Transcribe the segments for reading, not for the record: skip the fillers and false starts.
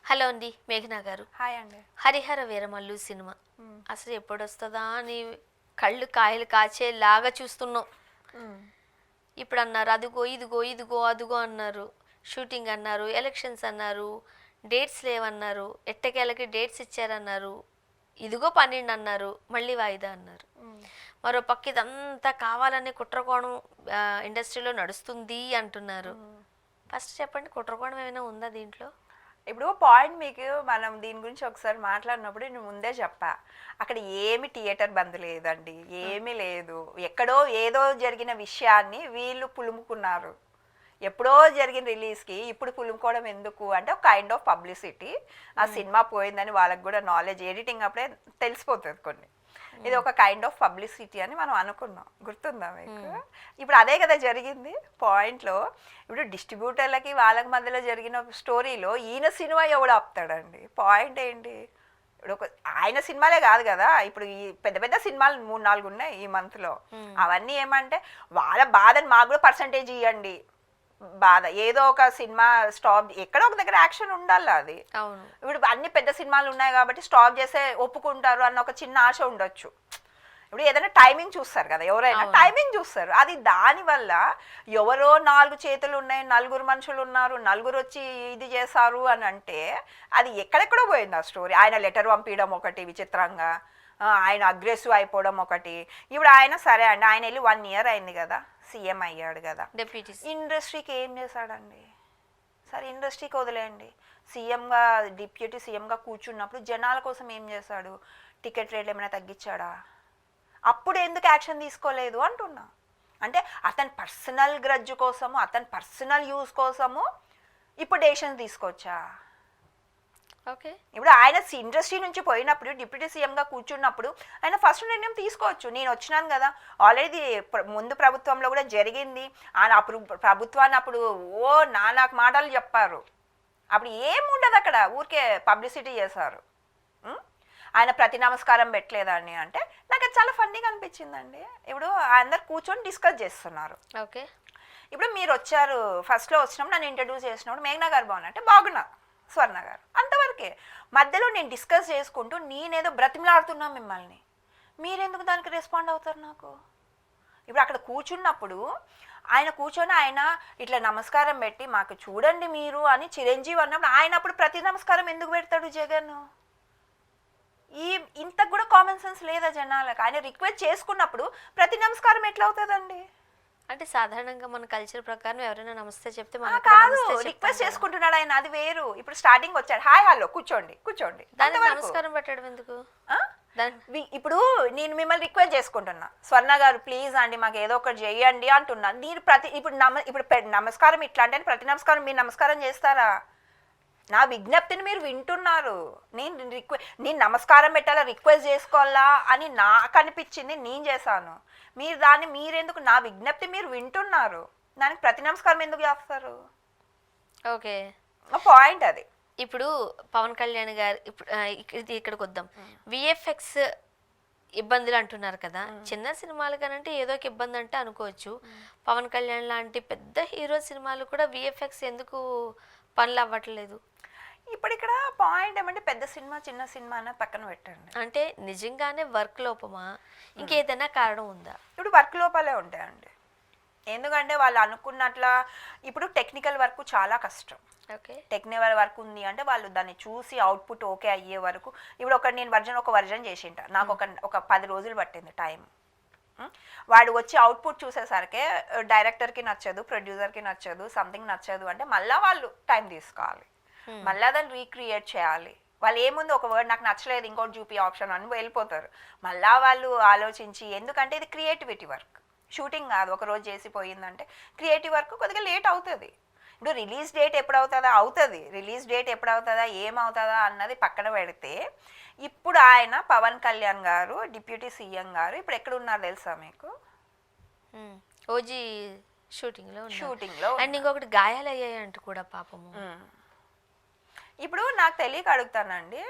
Hello అండి, మేఘనా గారు. హాయ్ అండి. హరిహర వీరమల్లు సినిమా అసలు ఎప్పుడొస్తుందా అని కళ్ళు కాయలు కాచేలాగా చూస్తున్నాం. ఇప్పుడు అన్నారు అదిగో ఇదిగో ఇదిగో అదిగో అన్నారు, షూటింగ్ అన్నారు, ఎలక్షన్స్ అన్నారు, డేట్స్ లేవన్నారు, ఎట్టకేలకి డేట్స్ ఇచ్చారన్నారు, ఇదిగో 12 అన్నారు, మళ్ళీ వాయిదా అన్నారు. మరో పక్క ఇదంతా కావాలనే కుట్రకోణం ఇండస్ట్రీలో నడుస్తుంది అంటున్నారు. ఫస్ట్ చెప్పండి, కుట్రకోణం ఏమైనా ఉందా దీంట్లో? ఇప్పుడు పాయింట్ మీకు మనం దీని గురించి ఒకసారి మాట్లాడినప్పుడు నేను ముందే చెప్పా, అక్కడ ఏమి థియేటర్ బంద్ లేదండి, ఏమీ లేదు. ఎక్కడో ఏదో జరిగిన విషయాన్ని వీళ్ళు పులుముకున్నారు. ఎప్పుడో జరిగిన రిలీజ్కి ఇప్పుడు పులుముకోవడం ఎందుకు అంటే ఒక కైండ్ ఆఫ్ పబ్లిసిటీ. ఆ సినిమా పోయిందని వాళ్ళకి కూడా నాలెడ్జ్, ఎడిటింగ్ అప్పుడే తెలిసిపోతుంది కొన్ని. ఇది ఒక కైండ్ ఆఫ్ పబ్లిసిటీ అని మనం అనుకున్నాం. గుర్తుందా మీకు? ఇప్పుడు అదే కదా జరిగింది పాయింట్లో. ఇప్పుడు డిస్ట్రిబ్యూటర్లకి వాళ్ళకి మధ్యలో జరిగిన స్టోరీలో ఈయన సినిమా ఎవడు ఆపుతాడండి? పాయింట్ ఏంటి? ఇప్పుడు ఒక ఆయన సినిమాలే కాదు కదా, ఇప్పుడు ఈ పెద్ద పెద్ద సినిమాలు 3-4 ఉన్నాయి ఈ మంత్లో. అవన్నీ ఏమంటే వాళ్ళ బాధని మాకు కూడా పర్సంటేజ్ ఇవ్వండి బాధ. ఏదో ఒక సినిమా స్టాప్, ఎక్కడో ఒక దగ్గర యాక్షన్ ఉండాలి. అది ఇప్పుడు అన్ని పెద్ద సినిమాలు ఉన్నాయి కాబట్టి స్టాప్ చేసే ఒప్పుకుంటారు అన్న ఒక చిన్న ఆశ ఉండొచ్చు. ఇప్పుడు ఏదైనా టైమింగ్ చూస్తారు కదా, ఎవరైనా టైమింగ్ చూస్తారు. అది దానివల్ల ఎవరో 4 చేతులు ఉన్నాయి, 4 మనుషులు ఉన్నారు, 4 వచ్చి ఇది చేశారు అని అంటే అది ఎక్కడెక్కడో పోయింది ఆ స్టోరీ. ఆయన లెటర్ పంపించడం ఒకటి విచిత్రంగా, ఆయన అగ్రెసివ్ అయిపోవడం ఒకటి. ఇప్పుడు ఆయన సరే అండి, ఆయన వెళ్ళి 1 year అయింది కదా, సీఎం అయ్యాడు కదా, ఇండస్ట్రీకి ఏం చేశాడండి? సరే ఇండస్ట్రీకి వదిలేయండి, సీఎంగా డిప్యూటీ సీఎంగా కూర్చున్నప్పుడు జనాల కోసం ఏం చేశాడు? టికెట్ రేట్లు ఏమైనా తగ్గించాడా? అప్పుడు ఎందుకు యాక్షన్ తీసుకోలేదు అంటున్నా. అంటే అతని పర్సనల్ గ్రడ్జ్ కోసము, అతని పర్సనల్ యూజ్ కోసము ఇప్పుడు డెసిషన్ తీసుకోవచ్చా? ఓకే, ఇప్పుడు ఆయన ఇండస్ట్రీ నుంచి పోయినప్పుడు డిప్యూటీ సీఎంగా కూర్చున్నప్పుడు ఆయన ఫస్ట్ నిర్ణయం తీసుకోవచ్చు. నేను వచ్చినాను కదా, ఆల్రెడీ ముందు ప్రభుత్వంలో కూడా జరిగింది. ఆయన అప్పుడు ప్రభుత్వాన్ని అప్పుడు నాకు మాటలు చెప్పారు. అప్పుడు ఏముండదు అక్కడ, ఊరికే పబ్లిసిటీ చేశారు. ఆయన ప్రతి నమస్కారం పెట్టలేదని అంటే నాకు అది చాలా ఫన్నీగా అనిపించిందండి. ఇప్పుడు అందరు కూర్చొని డిస్కస్ చేస్తున్నారు. ఓకే, ఇప్పుడు మీరు వచ్చారు, ఫస్ట్లో వచ్చినప్పుడు నన్ను ఇంట్రడ్యూస్ చేసినప్పుడు మేఘనా గారు బాగున్నా అంటే బాగున్నా, స్వర్ణ గారు అంతవరకే. మధ్యలో నేను డిస్కస్ చేసుకుంటూ నేనేదో బ్రతిమలాడుతున్నా మిమ్మల్ని, మీరెందుకు దానికి రెస్పాండ్ అవుతారు నాకు? ఇప్పుడు అక్కడ కూర్చున్నప్పుడు ఆయన కూర్చొని ఆయన ఇట్లా నమస్కారం పెట్టి మాకు చూడండి మీరు అని చిరంజీవి అన్నప్పుడు ఆయన అప్పుడు ప్రతి నమస్కారం ఎందుకు పెడతాడు జగన్? ఇంతకు కూడా కామన్ సెన్స్ లేదా జనాలకు? ఆయన రిక్వెస్ట్ చేసుకున్నప్పుడు ప్రతి నమస్కారం ఎట్లా అవుతుందండి? అంటే సాధారణంగా మన కల్చర్ ప్రకారం ఎవరైనా నమస్తే చెప్తే కాదు, రిక్వెస్ట్ చేసుకుంటున్నాడు ఆయన, అది వేరు. ఇప్పుడు స్టార్టింగ్ వచ్చాడు, హాయ్ హలో కూర్చోండి కూర్చోండి, నమస్కారం పెట్టడం ఎందుకు? ఇప్పుడు నేను మిమ్మల్ని రిక్వెస్ట్ చేసుకుంటున్నా, స్వర్ణ గారు ప్లీజ్ అండి మాకు ఏదో ఒకటి చేయండి అంటున్నా. మీరు ఇప్పుడు నమస్కారం ఇట్లా అంటే ప్రతి నమస్కారం మీరు నమస్కారం చేస్తారా? నా విజ్ఞప్తిని మీరు వింటున్నారు. నేను నమస్కారం పెట్టాలా, రిక్వెస్ట్ చేసుకోవాలా అని నాకు అనిపించింది, నేను చేశాను. మీరెందుకు నా విజ్ఞప్తి మీరు వింటున్నారు, దానికి ప్రతి నమస్కారం ఎందుకు చేస్తారు? ఓకే, పాయింట్ అది. ఇప్పుడు పవన్ కళ్యాణ్ గారు ఇక్కడికి వద్దాం. విఎఫ్ఎక్స్ ఇబ్బందులు అంటున్నారు కదా, చిన్న సినిమాలు కానంటే ఏదో ఒక ఇబ్బంది అంటే అనుకోవచ్చు. పవన్ కళ్యాణ్ లాంటి పెద్ద హీరో సినిమాలు కూడా విఎఫ్ఎక్స్ ఎందుకు పనులు అవ్వట్లేదు? ఇప్పుడు ఇక్కడ పాయింట్ ఏమంటే పెద్ద సినిమా చిన్న సినిమా అన్న పక్కన పెట్టండి, అంటే నిజంగానే వర్క్ లోపమా, ఇంకేదైనా కారణం ఉందా? ఇప్పుడు వర్క్ లోపాలే ఉంటాయండి. ఎందుకంటే వాళ్ళు అనుకున్నట్ల ఇప్పుడు టెక్నికల్ వర్క్ చాలా కష్టం. ఓకే, టెక్నికల్ వర్క్ ఉంది అంటే వాళ్ళు దాన్ని చూసి అవుట్పుట్ ఓకే అయ్యే వరకు. ఇప్పుడు నేను ఒక వర్జన్ చేసింట, నాకు ఒక 10 రోజులు పట్టింది టైం. వాడు వచ్చి అవుట్పుట్ చూసేసరికి డైరెక్టర్కి నచ్చదు, ప్రొడ్యూసర్కి నచ్చదు, సంథింగ్ నచ్చదు అంటే మళ్ళీ వాళ్ళు టైం తీసుకోవాలి, మళ్ళీ దాన్ని రీక్రియేట్ చేయాలి. వాళ్ళు ఏముంది, ఒక వర్డ్ నాకు నచ్చలేదు ఇంకోటి చూపి ఆప్షన్ అని వెళ్ళిపోతారు. మళ్ళీ వాళ్ళు ఆలోచించి, ఎందుకంటే ఇది క్రియేటివిటీ వర్క్, షూటింగ్ కాదు ఒక రోజు చేసిపోయిందంటే. క్రియేటివ్ వర్క్ కొద్దిగా లేట్ అవుతుంది. ఇప్పుడు రిలీజ్ డేట్ ఎప్పుడు అవుతుంది, రిలీజ్ డేట్ ఎప్పుడు అవుతుందా ఏమవుతుందా అన్నది పక్కన పెడితే, ఇప్పుడు ఆయన పవన్ కళ్యాణ్ గారు డిప్యూటీ సీఎం గారు ఇప్పుడు ఎక్కడ ఉన్నారు తెలుసా మీకు? ఓజీ షూటింగ్లో అండ్ ఇంకొకటి గాయాలు అయ్యాయంట కూడా పాపము. ఇప్పుడు నాకు తెలియక అడుగుతానండి,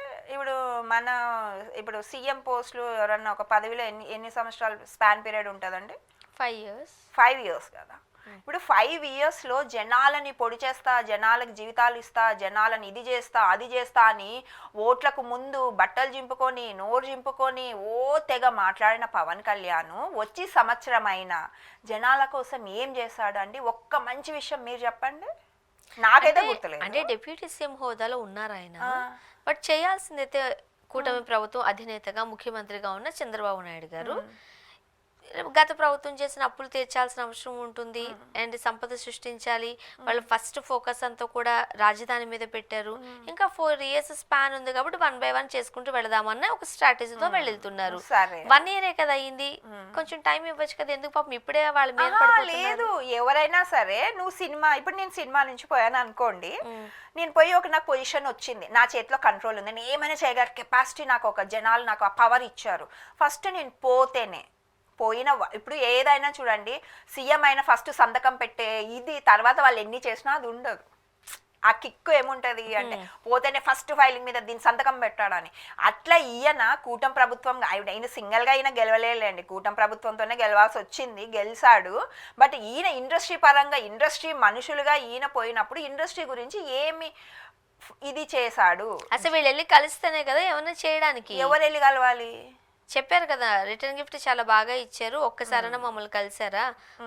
ఇప్పుడు సీఎం పోస్టులు ఎవరన్నా ఒక పదవిలో ఎన్ని సంవత్సరాలు స్పాన్ పీరియడ్ ఉంటుందండి? 5 years. 5 years కదా. ఇప్పుడు 5 ఇయర్స్లో జనాలని పొడి చేస్తా, జనాలకు జీవితాలు ఇస్తా, జనాలను ఇది చేస్తా అది చేస్తా అని ఓట్లకు ముందు బట్టలు చింపుకొని నోరు చింపుకొని ఓ తెగ మాట్లాడిన పవన్ కళ్యాణ్ వచ్చి సంవత్సరం అయినా జనాల కోసం ఏం చేశాడు అండి? ఒక్క మంచి విషయం మీరు చెప్పండి, నాకైతే గుర్తులేదు. అంటే డిప్యూటీ సీఎం హోదాలో ఉన్నారు ఆయన, బట్ చేయాల్సిందైతే కూటమి ప్రభుత్వం అధినేతగా ముఖ్యమంత్రిగా ఉన్న చంద్రబాబు నాయుడు గారు గత ప్రభుత్వం చేసిన అప్పులు తీర్చాల్సిన అవసరం ఉంటుంది అండ్ సంపద సృష్టించాలి. వాళ్ళు ఫస్ట్ ఫోకస్ అంతా కూడా రాజధాని మీద పెట్టారు. ఇంకా 4 years స్పాన్ ఉంది కాబట్టి 1 by 1 చేసుకుంటూ వెళదామన్న ఒక స్ట్రాటజీతో వెళ్తున్నారు. 1 year కదా అయింది, కొంచెం టైం ఇవ్వచ్చు కదా, ఎందుకు పాపం ఇప్పుడే వాళ్ళ మీద లేదు. ఎవరైనా సరే నువ్వు సినిమా, ఇప్పుడు నేను సినిమా నుంచి పోయాను అనుకోండి, నేను పోయి నాకు పొజిషన్ వచ్చింది, నా చేతిలో కంట్రోల్ ఉంది, నేను ఏమైనా చేయగల కెపాసిటీ నాకు ఒక జనాలు నాకు ఆ పవర్ ఇచ్చారు. ఫస్ట్ నేను పోతేనే పోయిన ఇప్పుడు ఏదైనా చూడండి, సీఎం అయినా ఫస్ట్ సంతకం పెట్టే ఇది, తర్వాత వాళ్ళు ఎన్ని చేసినా అది ఉండదు. ఆ కిక్కు ఏముంటుంది అంటే పోతేనే ఫస్ట్ ఫైలింగ్ మీద దీని సంతకం పెట్టాడని. అట్లా ఈయన కూటమి ప్రభుత్వం ఆయన సింగిల్గా ఈయన గెలవలేండి, కూటమి ప్రభుత్వంతోనే గెలవాల్సి వచ్చింది, గెలిచాడు. బట్ ఈయన ఇండస్ట్రీ పరంగా ఇండస్ట్రీ మనుషులుగా ఈయన పోయినప్పుడు ఇండస్ట్రీ గురించి ఏమి ఇది చేశాడు? అసలు వీళ్ళు వెళ్ళి కలిస్తేనే కదా ఏమన్నా చేయడానికి. ఎవరు వెళ్ళి కలవాలి? చెప్పారు కదా రిటర్న్ గిఫ్ట్ చాలా బాగా ఇచ్చారు, ఒక్కసారైనా మమ్మల్ని కలిసారా,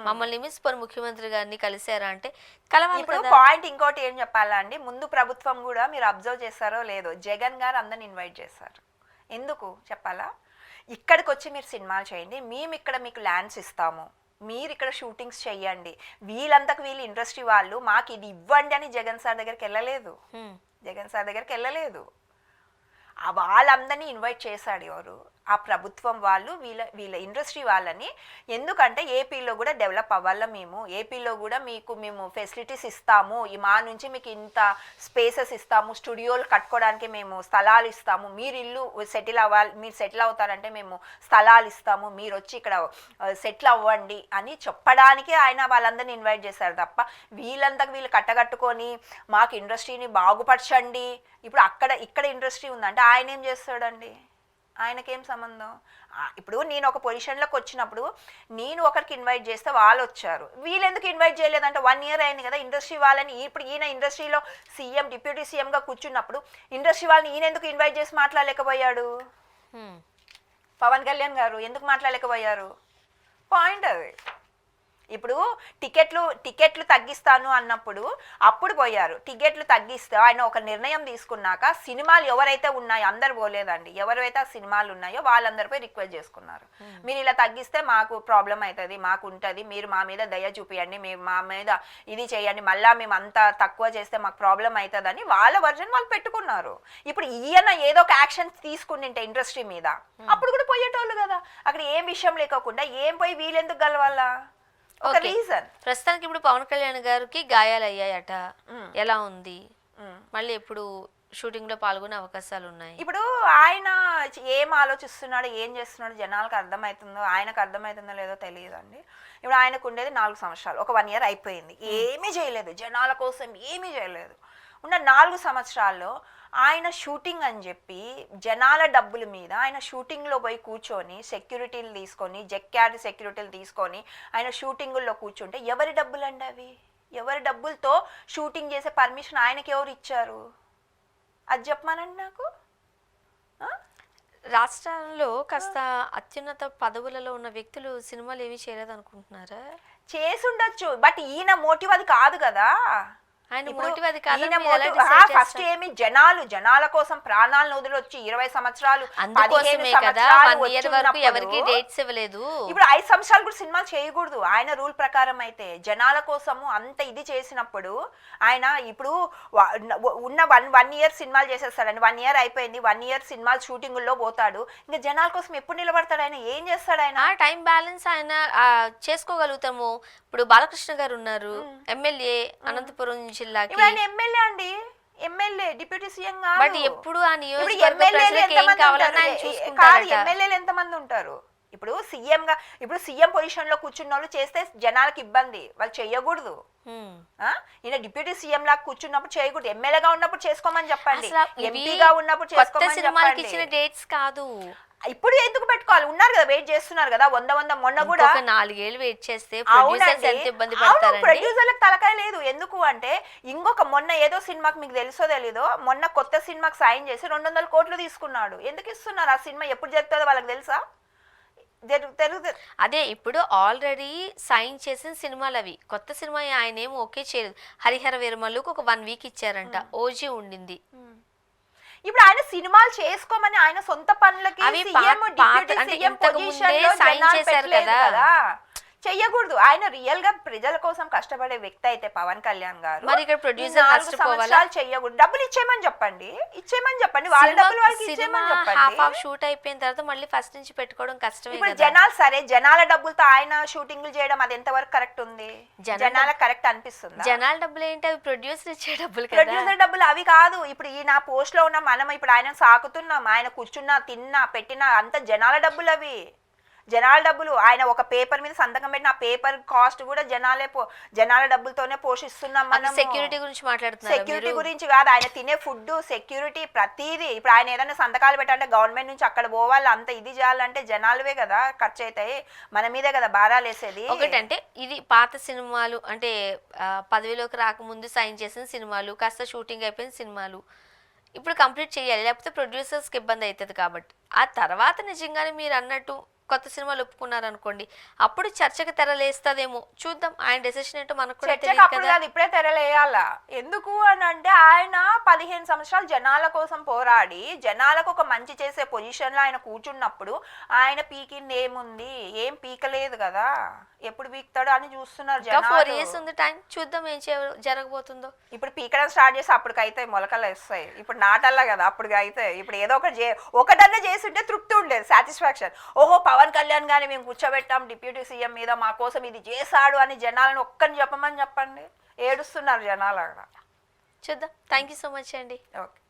మమ్మల్ని మిస్ పని ముఖ్యమంత్రి గారిని కలిసారా అంటే కలవాలి. ఇప్పుడు పాయింట్ ఇంకోటి ఏం చెప్పాలా అండి, ముందు ప్రభుత్వం కూడా మీరు అబ్జర్వ్ చేస్తారో లేదో, జగన్ గారు అందరిని ఇన్వైట్ చేశారు. ఎందుకు చెప్పాలా? ఇక్కడికి వచ్చి మీరు సినిమాలు చేయండి, మేము ఇక్కడ మీకు ల్యాండ్స్ ఇస్తాము, మీరు ఇక్కడ షూటింగ్స్ చెయ్యండి, వీళ్ళంతకు వీళ్ళు ఇండస్ట్రీ వాళ్ళు మాకు ఇది ఇవ్వండి అని జగన్ సార్ దగ్గరికి వెళ్ళలేదు. జగన్ సార్ దగ్గరికి వెళ్ళలేదు. వాళ్ళందరినీ ఇన్వైట్ చేశాడు ఎవరు? ఆ ప్రభుత్వం వాళ్ళు, వీళ్ళ ఇండస్ట్రీ వాళ్ళని. ఎందుకంటే ఏపీలో కూడా డెవలప్ అవ్వాలా, మేము ఏపీలో కూడా మేము ఫెసిలిటీస్ ఇస్తాము, మా నుంచి మీకు ఇంత స్పేసెస్ ఇస్తాము, స్టూడియోలు కట్టుకోవడానికి మేము స్థలాలు ఇస్తాము, మీరు ఇల్లు సెటిల్ అవ్వాలి, మీరు సెటిల్ అవుతారంటే మేము స్థలాలు ఇస్తాము, మీరు వచ్చి ఇక్కడ సెటిల్ అవ్వండి అని చెప్పడానికి ఆయన వాళ్ళందరినీ ఇన్వైట్ చేశారు తప్ప వీళ్ళంతకు వీళ్ళు కట్టగట్టుకొని మాకు ఇండస్ట్రీని బాగుపరచండి. ఇప్పుడు ఇక్కడ ఇండస్ట్రీ ఉందంటే ఆయన ఏం చేస్తాడండి? ఆయనకేం సంబంధం? ఇప్పుడు నేను ఒక పొజిషన్లోకి వచ్చినప్పుడు నేను ఒకరికి ఇన్వైట్ చేస్తే వాళ్ళు వచ్చారు, వీళ్ళు ఎందుకు ఇన్వైట్ చేయలేదంటే 1 year అయింది కదా ఇండస్ట్రీ వాళ్ళని. ఇప్పుడు ఈయన ఇండస్ట్రీలో సీఎం డిప్యూటీ సీఎంగా కూర్చున్నప్పుడు ఇండస్ట్రీ వాళ్ళని ఈయన ఎందుకు ఇన్వైట్ చేసి మాట్లాడలేకపోయాడు? పవన్ కళ్యాణ్ గారు ఎందుకు మాట్లాడలేకపోయారు? పాయింట్ అది. ఇప్పుడు టికెట్లు తగ్గిస్తాను అన్నప్పుడు అప్పుడు పోయారు, టికెట్లు తగ్గిస్తే ఆయన ఒక నిర్ణయం తీసుకున్నాక సినిమాలు ఎవరైతే ఉన్నాయో అందరు పోలేదండి, ఎవరైతే ఆ సినిమాలు ఉన్నాయో వాళ్ళందరిపై రిక్వెస్ట్ చేసుకున్నారు, మీరు ఇలా తగ్గిస్తే మాకు ప్రాబ్లం అవుతుంది, మాకు ఉంటుంది, మీరు మా మీద దయ చూపియండి, మేము మా మీద ఇది చేయండి, మళ్ళీ మేము అంత తక్కువ చేస్తే మాకు ప్రాబ్లం అవుతుందని వాళ్ళ వర్జన్ వాళ్ళు పెట్టుకున్నారు. ఇప్పుడు ఈయన ఏదో ఒక యాక్షన్ తీసుకుంటే ఇండస్ట్రీ మీద అప్పుడు కూడా పోయేటోళ్ళు కదా, అక్కడ ఏం విషయం లేకోకుండా ఏం పోయి వీళ్ళెందుకు గలవాలా? ఒక రీజన్. ప్రస్తుతానికి ఇప్పుడు పవన్ కళ్యాణ్ గారికి గాయాలు అయ్యాయట, ఎలా ఉంది? మళ్ళీ ఎప్పుడు షూటింగ్ లో పాల్గొనే అవకాశాలు ఉన్నాయి? ఇప్పుడు ఆయన ఏం ఆలోచిస్తున్నాడో ఏం చేస్తున్నాడో జనాలకు అర్థమవుతుందో ఆయనకు అర్థమవుతుందో లేదో తెలియదండి. ఇప్పుడు ఆయనకు ఉండేది 4 సంవత్సరాలు, ఒక 1 year అయిపోయింది, ఏమీ చేయలేదు, జనాల కోసం ఏమీ చేయలేదు. ఉన్న 4 సంవత్సరాల్లో ఆయన షూటింగ్ అని చెప్పి జనాల డబ్బుల మీద ఆయన షూటింగ్లో పోయి కూర్చొని సెక్యూరిటీలు తీసుకొని జెక్యార్డ్ సెక్యూరిటీలు తీసుకొని ఆయన షూటింగుల్లో కూర్చుంటే ఎవరి డబ్బులండి అవి? ఎవరి డబ్బులతో షూటింగ్ చేసే పర్మిషన్ ఆయనకి ఎవరు ఇచ్చారు? అది చెప్పమానండి నాకు. రాష్ట్రాల్లో కాస్త అత్యున్నత పదవులలో ఉన్న వ్యక్తులు సినిమాలు ఏమీ చేయలేదు అనుకుంటున్నారా? చేసి ఉండొచ్చు, బట్ ఈయన మోటివ్ అది కాదు కదా. ఫస్ట్ ఏమి జనాల కోసం ప్రాణాలను వదిలొచ్చి 20 సంవత్సరాలు ఇప్పుడు 5 సంవత్సరాలు కూడా సినిమాలు చేయకూడదు ఆయన రూల్ ప్రకారం. అయితే జనాల కోసము అంత ఇది చేసినప్పుడు ఆయన ఇప్పుడు ఉన్న 1 year సినిమాలు చేసేస్తాడండి, 1 year అయిపోయింది, 1 year సినిమాలు షూటింగుల్లో పోతాడు, ఇంకా జనాల కోసం ఎప్పుడు నిలబడతాడు ఆయన? ఏం చేస్తాడు ఆయన? టైం బ్యాలెన్స్ ఆయన చేసుకోగలుగుతాము. ఇప్పుడు బాలకృష్ణ గారు ఉన్నారు, ఎమ్మెల్యే అనంతపురం జిల్లాకి. ఎమ్మెల్యే అండి, ఎమ్మెల్యే డిప్యూటీ సీఎం బట్ ఎప్పుడు ఆ నియోజకవర్గ ఎమ్మెల్యేలు ఎంతమంది ఉంటారు? ఇప్పుడు సీఎం పొజిషన్ లో కూర్చున్న వాళ్ళు చేస్తే జనాలకు ఇబ్బంది, వాళ్ళు చెయ్యకూడదు. ఈయన డిప్యూటీ సీఎం లాగా కూర్చున్నప్పుడు చేయకూడదు, ఎమ్మెల్యేగా ఉన్నప్పుడు చేసుకోమని చెప్పండి, ఎంపీగా ఉన్నప్పుడు చేసుకోమని చెప్పండి. ఇచ్చిన డేట్స్ కాదు, ఇప్పుడు ఎందుకు పెట్టుకోవాలి, ఉన్నారు కదా వెయిట్ చేస్తున్నారు కదా, 100 మొన్న కూడా ఒక 4 ఏళ్ళు వెయిట్ చేస్తే ప్రొడ్యూసర్స్ ఎంత ఇబ్బంది పడతారండి. ప్రొడ్యూసర్లకు తలకాయ లేదు. ఎందుకు అంటే ఇంకొక మొన్న ఏదో సినిమాకి మీకు తెలుసో తెలీదో మొన్న కొత్త సినిమాకి సైన్ చేసి 200 కోట్లు తీసుకున్నాడు. ఎందుకు ఇస్తున్నారు? ఆ సినిమా ఎప్పుడు జరుగుతుందో వాళ్ళకి తెలుసా? అదే ఇప్పుడు ఆల్రెడీ సైన్ చేసిన సినిమాలు అవి, కొత్త సినిమా ఆయన ఏమో ఓకే చేయలేదు. హరిహర వీరమల్లుకు ఒక 1 వీక్ ఇచ్చారంట, ఓజీ ఉండింది. ఇప్పుడు ఆయన సినిమాలు చేసుకోమని ఆయన సొంత పనులకి అవి సీఎం, డిప్యూటీ అంటే సీఎం ఇంతకు పొజిషన్ ముందే లో సైన్ జనాలు చేశారు పెట్టలేదు కదా. కదా, చెయ్యకూడదు. ఆయన రియల్ గా ప్రజల కోసం కష్టపడే వ్యక్తి అయితే పవన్ కళ్యాణ్ గారు మరి ఇక్కడ ఈ ప్రొడ్యూసర్ 4 నష్టపోవాలా? సంవత్సరాలు చెయ్యకూడదు. డబ్బులు ఇచ్చేయమని చెప్పండి, వాళ్ళ డబ్బులు వాళ్ళకి సినిమా ఇచ్చేయమని హాఫ్ చెప్పండి. ఆఫ్ షూట్ అయిపోయిన తర్వాత మళ్ళీ ఫస్ట్ నుంచి పెట్టుకోవడం కష్టమే ఇప్పుడు కదా. జనాలు సరే, జనాల డబ్బులతో ఆయన షూటింగ్లు చేయడం అది ఎంతవరకు కరెక్ట్ ఉంది? జనాలకు కరెక్ట్ అనిపిస్తుంది? జనాల డబ్బులు ఏంటి, అవి ప్రొడ్యూసర్ ఇచ్చే డబ్బులు కదా. ప్రొడ్యూసర్ డబ్బులు అవి కాదు. ఇప్పుడు ఈ నా పోస్ట్ లో ఉన్న మనం ఇప్పుడు ఆయన సాకుతున్నాం, ఆయన కూర్చున్నా తిన్నా పెట్టినా అంత జనాల డబ్బులు అవి, జనాల డబ్బులు. ఆయన ఒక పేపర్ మీద సంతకం పెట్టిన ఆ పేపర్ కాస్ట్ కూడా జనాల డబ్బులతోనే పోషిస్తున్నాం మనం. సెక్యూరిటీ గురించి మాట్లాడుతున్నారు. సెక్యూరిటీ గురించి కాదు, ఆయన తినే ఫుడ్, సెక్యూరిటీ, ప్రతిదీ. ఇప్పుడు ఆయన ఏదైనా సంతకాలు పెట్టాలంటే గవర్నమెంట్ నుంచి అక్కడ పోవాలి, అంత ఇది చేయాలంటే జనాలవే కదా ఖర్చు అవుతాయి, మన మీదే కదా భారాలు వేసేది. ఒకటంటే ఇది పాత సినిమాలు అంటే పదవిలోకి రాకముందు సైన్ చేసిన సినిమాలు, కాస్త షూటింగ్ అయిపోయిన సినిమాలు ఇప్పుడు కంప్లీట్ చేయాలి, లేకపోతే ప్రొడ్యూసర్స్కి ఇబ్బంది అవుతుంది. కాబట్టి ఆ తర్వాత నిజంగానే మీరు అన్నట్టు కొత్త సినిమాలు ఒప్పుకున్నారనుకోండి, అప్పుడు చర్చకు తెరలేస్తుందేమో. చూద్దాం, ఆయన డెసిషన్ ఏంటో మనకు కూడా చర్చకు తెలియదు అప్పుడు కదా. కాదు, ఇప్పుడే తెరలేయాలా. ఎందుకు అని అంటే ఆయన 15 సంవత్సరాలు జనాల కోసం పోరాడి జనాలకు ఒక మంచి చేసే పొజిషన్ లో ఆయన కూర్చున్నప్పుడు ఆయన పీకింది ఏముంది? ఏం పీకలేదు కదా. ఎప్పుడు పీకుతాడో అని చూస్తున్నారు ఇంకా 4 జనాలు. years ఉంది టైం, చూద్దాం ఏం జరగబోతుందో. ఇప్పుడు పీకడం స్టార్ట్ చేసి అప్పటికైతే మొలకలు వస్తాయి. ఇప్పుడు నాటల్లా కదా, అప్పుడు అయితే ఇప్పుడు ఏదో ఒకటన్నా చేస్తుంటే తృప్తి ఉండేది, సాటిస్ఫాక్షన్. ఓహో పవన్ కళ్యాణ్ గాని మేము కూర్చోబెట్టాం డిప్యూటీ సీఎం మీద, మా కోసం ఇది చేశాడు అని జనాలను ఒక్కరిని చెప్పమని చెప్పండి. ఏడుస్తున్నారు జనాలు అక్కడ. చూద్దాం. థ్యాంక్ యూ సో మచ్ అండి. ఓకే.